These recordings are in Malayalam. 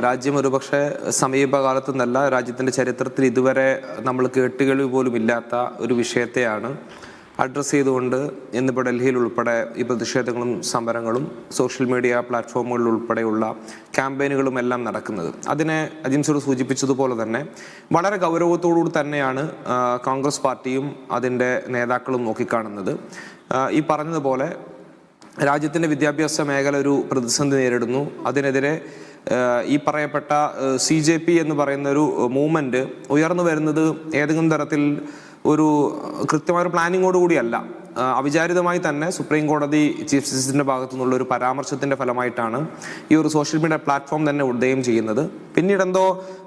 രാജ്യം ഒരുപക്ഷെ സമീപകാലത്തു നിന്നല്ല രാജ്യത്തിൻ്റെ ചരിത്രത്തിൽ ഇതുവരെ നമ്മൾ കേട്ടുകേൾവി പോലും ഇല്ലാത്ത ഒരു വിഷയത്തെയാണ് അഡ്രസ്സ് ചെയ്തുകൊണ്ട് ഇന്നിപ്പോൾ ഡൽഹിയിൽ ഉൾപ്പെടെ ഈ പ്രതിഷേധങ്ങളും സമരങ്ങളും സോഷ്യൽ മീഡിയ പ്ലാറ്റ്ഫോമുകളിൽ ഉൾപ്പെടെയുള്ള ക്യാമ്പയിനുകളും എല്ലാം നടക്കുന്നത്. അതിനെ അജിംസോട് സൂചിപ്പിച്ചതുപോലെ തന്നെ വളരെ ഗൗരവത്തോടുകൂടി തന്നെയാണ് കോൺഗ്രസ് പാർട്ടിയും അതിൻ്റെ നേതാക്കളും നോക്കിക്കാണുന്നത്. ഈ പറഞ്ഞതുപോലെ രാജ്യത്തിൻ്റെ വിദ്യാഭ്യാസ മേഖല ഒരു പ്രതിസന്ധി നേരിടുന്നു. അതിനെതിരെ ഈ പറയപ്പെട്ട CJP എന്ന് പറയുന്ന ഒരു മൂവ്മെൻറ്റ് ഉയർന്നു വരുന്നത് ഏതെങ്കിലും തരത്തിൽ ഒരു കൃത്യമായ പ്ലാനിങ്ങോട് കൂടിയല്ല. അവിചാരിതമായി തന്നെ സുപ്രീം കോടതി ചീഫ് ജസ്റ്റിസിന്റെ ഭാഗത്തു നിന്നുള്ള ഒരു പരാമർശത്തിന്റെ ഫലമായിട്ടാണ് ഈ ഒരു സോഷ്യൽ മീഡിയ പ്ലാറ്റ്ഫോം തന്നെ ഉദയം ചെയ്യുന്നത്. പിന്നീട് എന്തോ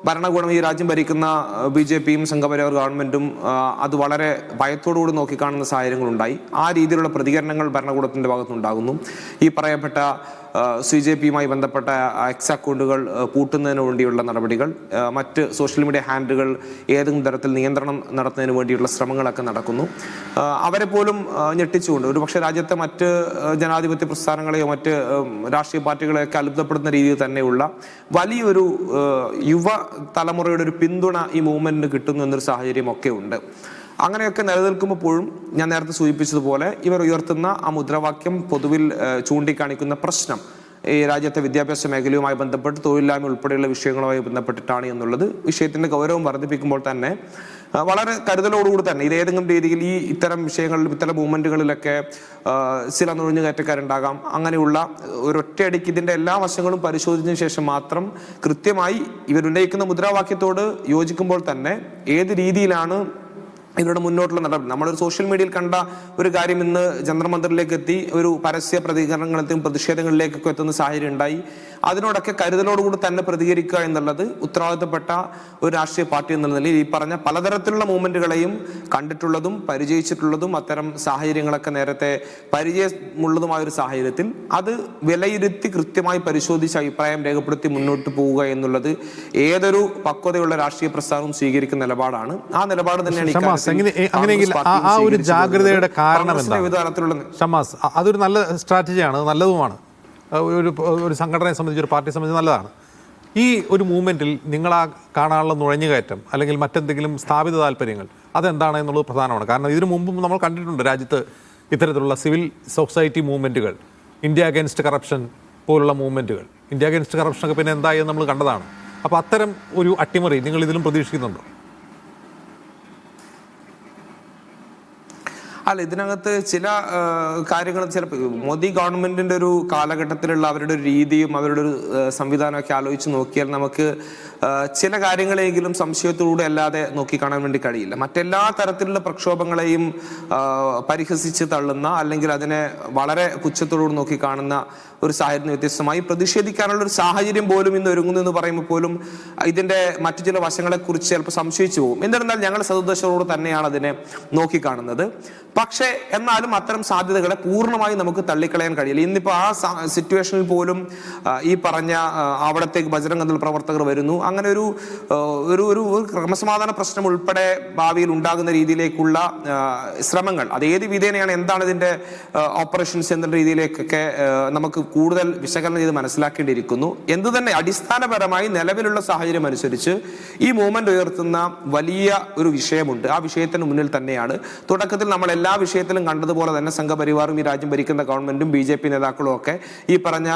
ഭരണകൂടം ഈ രാജ്യം ഭരിക്കുന്ന BJPയും സംഘപരിവാർ ഗവൺമെന്റും അത് വളരെ ഭയത്തോടുകൂടി നോക്കിക്കാണുന്ന സാഹചര്യങ്ങളുണ്ടായി. ആ രീതിയിലുള്ള പ്രതികരണങ്ങൾ ഭരണകൂടത്തിന്റെ ഭാഗത്തുനിന്നുണ്ടാകുന്നു. ഈ പറയപ്പെട്ട CJPയുമായി ബന്ധപ്പെട്ട എക്സ് അക്കൗണ്ടുകൾ പൂട്ടുന്നതിന് വേണ്ടിയുള്ള നടപടികൾ, മറ്റ് സോഷ്യൽ മീഡിയ ഹാൻഡിലുകൾ ഏതെങ്കിലും തരത്തിൽ നിയന്ത്രണം നടത്തുന്നതിന് വേണ്ടിയുള്ള ശ്രമങ്ങളൊക്കെ നടക്കുന്നു. അവരെ പോലും ഞെട്ടിച്ചുകൊണ്ട് ഒരുപക്ഷെ രാജ്യത്തെ മറ്റ് ജനാധിപത്യ പ്രസ്ഥാനങ്ങളെയോ മറ്റ് രാഷ്ട്രീയ പാർട്ടികളെയൊക്കെ അത്ഭുതപ്പെടുന്ന രീതിയിൽ തന്നെയുള്ള വലിയൊരു യുവ തലമുറയുടെ ഒരു പിന്തുണ ഈ മൂവ്മെന്റിന് കിട്ടുന്നു എന്നൊരു സാഹചര്യം ഒക്കെ ഉണ്ട്. അങ്ങനെയൊക്കെ നിലനിൽക്കുമ്പോഴും ഞാൻ നേരത്തെ സൂചിപ്പിച്ചതുപോലെ ഇവർ ഉയർത്തുന്ന ആ മുദ്രാവാക്യം പൊതുവിൽ ചൂണ്ടിക്കാണിക്കുന്ന പ്രശ്നം ഈ രാജ്യത്തെ വിദ്യാഭ്യാസ മേഖലയുമായി ബന്ധപ്പെട്ട് തൊഴിലില്ലായ്മ ഉൾപ്പെടെയുള്ള വിഷയങ്ങളുമായി ബന്ധപ്പെട്ടിട്ടാണ് എന്നുള്ളത് വിഷയത്തിന്റെ ഗൗരവം വർദ്ധിപ്പിക്കുമ്പോൾ തന്നെ വളരെ കരുതലോടുകൂടി തന്നെ ഇത് ഏതെങ്കിലും രീതിയിൽ ഈ ഇത്തരം വിഷയങ്ങളിലും ഇത്തരം മൂവ്മെന്റുകളിലൊക്കെ ചില നുഴഞ്ഞുകയറ്റക്കാരുണ്ടാകാം. അങ്ങനെയുള്ള ഒരൊറ്റയടിക്ക് ഇതിന്റെ എല്ലാ വശങ്ങളും പരിശോധിച്ചതിന് ശേഷം മാത്രം കൃത്യമായി ഇവരുന്നയിക്കുന്ന മുദ്രാവാക്യത്തോട് യോജിക്കുമ്പോൾ തന്നെ ഏത് രീതിയിലാണ് ഇവരുടെ മുന്നോട്ടുള്ള നടപടി. നമ്മളൊരു സോഷ്യൽ മീഡിയയിൽ കണ്ട ഒരു കാര്യം ഇന്ന് ജന്തർ എത്തി ഒരു പരസ്യ പ്രതികരണങ്ങളെത്തും പ്രതിഷേധങ്ങളിലേക്കൊക്കെ എത്തുന്ന സാഹചര്യം ഉണ്ടായി. അതിനോടൊക്കെ കരുതലോടുകൂടി തന്നെ പ്രതികരിക്കുക എന്നുള്ളത് ഉത്തരവാദിത്തപ്പെട്ട ഒരു രാഷ്ട്രീയ പാർട്ടി എന്ന നിലയിൽ ഈ പറഞ്ഞ പലതരത്തിലുള്ള മൂവ്മെന്റുകളെയും കണ്ടിട്ടുള്ളതും പരിചയിച്ചിട്ടുള്ളതും അത്തരം സാഹചര്യങ്ങളൊക്കെ നേരത്തെ പരിചയമുള്ളതുമായ ഒരു സാഹചര്യത്തിൽ അത് വിലയിരുത്തി കൃത്യമായി പരിശോധിച്ച് അഭിപ്രായം രേഖപ്പെടുത്തി മുന്നോട്ട് പോവുക എന്നുള്ളത് ഏതൊരു പക്വതയുള്ള രാഷ്ട്രീയ പ്രസ്ഥാനവും സ്വീകരിക്കുന്ന നിലപാടാണ്. ആ നിലപാട് തന്നെയാണ് അങ്ങനെയെങ്കിൽ ആ ഒരു ജാഗ്രതയുടെ കാരണം എന്താണ് ഷമാസ്? അതൊരു നല്ല സ്ട്രാറ്റജിയാണ്, നല്ലതുമാണ്. ഒരു സംഘടനയെ സംബന്ധിച്ച് ഒരു പാർട്ടിയെ സംബന്ധിച്ച് നല്ലതാണ്. ഈ ഒരു മൂവ്മെന്റിൽ നിങ്ങളാ കാണാനുള്ള നുഴഞ്ഞുകയറ്റം അല്ലെങ്കിൽ മറ്റെന്തെങ്കിലും സ്ഥാപിത താല്പര്യങ്ങൾ അതെന്താണ് എന്നുള്ളത് പ്രധാനമാണ്. കാരണം ഇതിനു മുമ്പും നമ്മൾ കണ്ടിട്ടുണ്ട് രാജ്യത്ത് ഇത്തരത്തിലുള്ള സിവിൽ സൊസൈറ്റി മൂവ്മെന്റുകൾ, ഇന്ത്യ അഗൈൻസ്റ്റ് കറപ്ഷൻ പോലുള്ള മൂവ്മെന്റുകൾ. ഇന്ത്യ അഗൈൻസ്റ്റ് കറപ്ഷനൊക്കെ പിന്നെ എന്തായി എന്ന് നമ്മൾ കണ്ടതാണ്. അപ്പോൾ അത്തരം ഒരു അട്ടിമറി നിങ്ങൾ ഇതിലും പ്രതീക്ഷിക്കുന്നുണ്ടോ? അല്ല, ഇതിനകത്ത് ചില കാര്യങ്ങൾ ചിലപ്പോൾ മോദി ഗവൺമെന്റിന്റെ ഒരു കാലഘട്ടത്തിലുള്ള അവരുടെ ഒരു രീതിയും അവരുടെ ഒരു സംവിധാനമൊക്കെ ആലോചിച്ച് നോക്കിയാൽ നമുക്ക് ചില കാര്യങ്ങളെങ്കിലും സംശയത്തോടെ അല്ലാതെ നോക്കിക്കാണാൻ വേണ്ടി കഴിയില്ല. മറ്റെല്ലാ തരത്തിലുള്ള പ്രക്ഷോഭങ്ങളെയും പരിഹസിച്ച് തള്ളുന്ന അല്ലെങ്കിൽ അതിനെ വളരെ പുച്ഛത്തോടുകൂടി നോക്കിക്കാണുന്ന ഒരു സാഹചര്യം വ്യത്യസ്തമായി പ്രതിഷേധിക്കാനുള്ള ഒരു സാഹചര്യം പോലും ഇന്ന് ഒരുങ്ങുന്നു എന്ന് പറയുമ്പോൾ പോലും ഇതിന്റെ മറ്റു ചില വശങ്ങളെക്കുറിച്ച് ചിലപ്പോൾ സംശയിച്ചു പോകും. എന്നിരുന്നാൽ ഞങ്ങൾ സതുദ്ദേശത്തോട് തന്നെയാണ് അതിനെ നോക്കിക്കാണുന്നത്. പക്ഷേ എന്നാലും അത്തരം സാധ്യതകളെ പൂർണ്ണമായി നമുക്ക് തള്ളിക്കളയാൻ കഴിയില്ല. ഇന്നിപ്പോൾ ആ സിറ്റുവേഷനിൽ പോലും ഈ പറഞ്ഞ അവിടത്തേക്ക് ബജറംഗ് ദൾ പ്രവർത്തകർ വരുന്നു. അങ്ങനെ ഒരു ഒരു ക്രമസമാധാന പ്രശ്നം ഉൾപ്പെടെ ഭാവിയിൽ ഉണ്ടാകുന്ന രീതിയിലേക്കുള്ള ശ്രമങ്ങൾ അത് ഏത് വിധേനയാണ്, എന്താണ് ഇതിന്റെ ഓപ്പറേഷൻസ് എന്ന രീതിയിലേക്കൊക്കെ നമുക്ക് കൂടുതൽ വിശകലനം ചെയ്ത് മനസ്സിലാക്കേണ്ടിയിരിക്കുന്നു. എന്തു തന്നെ അടിസ്ഥാനപരമായി നിലവിലുള്ള സാഹചര്യം അനുസരിച്ച് ഈ മൂവ്മെന്റ് ഉയർത്തുന്ന വലിയ ഒരു വിഷയമുണ്ട്. ആ വിഷയത്തിന് മുന്നിൽ തന്നെയാണ് തുടക്കത്തിൽ നമ്മൾ എല്ലാ വിഷയത്തിലും കണ്ടതുപോലെ തന്നെ സംഘപരിവാറും ഈ രാജ്യം ഭരിക്കുന്ന ഗവൺമെന്റും BJP നേതാക്കളും ഒക്കെ ഈ പറഞ്ഞ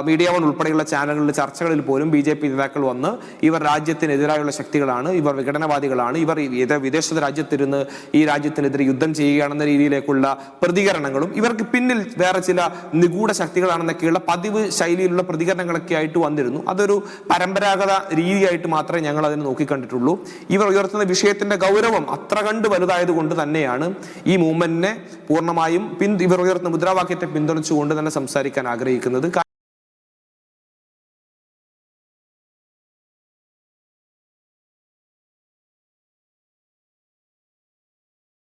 മീഡിയ വൺ ഉൾപ്പെടെയുള്ള ചാനലുകളിലെ ചർച്ചകളിൽ പോലും BJP നേതാക്കൾ വന്ന് ഇവർ രാജ്യത്തിനെതിരായുള്ള ശക്തികളാണ്, ഇവർ വിഘടനവാദികളാണ്, ഇവർ വിദേശ രാജ്യത്തിരുന്ന് ഈ രാജ്യത്തിനെതിരെ യുദ്ധം ചെയ്യുകയാണെന്ന രീതിയിലേക്കുള്ള പ്രതികരണങ്ങളും ഇവർക്ക് പിന്നിൽ വേറെ ചില നിഗൂഢ ശക്തികളാണെന്നൊക്കെയുള്ള പതിവ് ശൈലിയിലുള്ള പ്രതികരണങ്ങളൊക്കെ ആയിട്ട് വന്നിരുന്നു. അതൊരു പരമ്പരാഗത രീതിയായിട്ട് മാത്രമേ ഞങ്ങൾ അതിനെ നോക്കിക്കണ്ടിട്ടുള്ളൂ. ഇവർ ഉയർത്തുന്ന വിഷയത്തിന്റെ ഗൗരവം അത്ര കണ്ട് വലുതായത് കൊണ്ട് തന്നെയാണ് ഈ മൂവ്മെന്റിനെ പൂർണ്ണമായും ഇവർ ഉയർത്തുന്ന മുദ്രാവാക്യത്തെ പിന്തുണച്ചുകൊണ്ട് തന്നെ സംസാരിക്കാൻ ആഗ്രഹിക്കുന്നത്.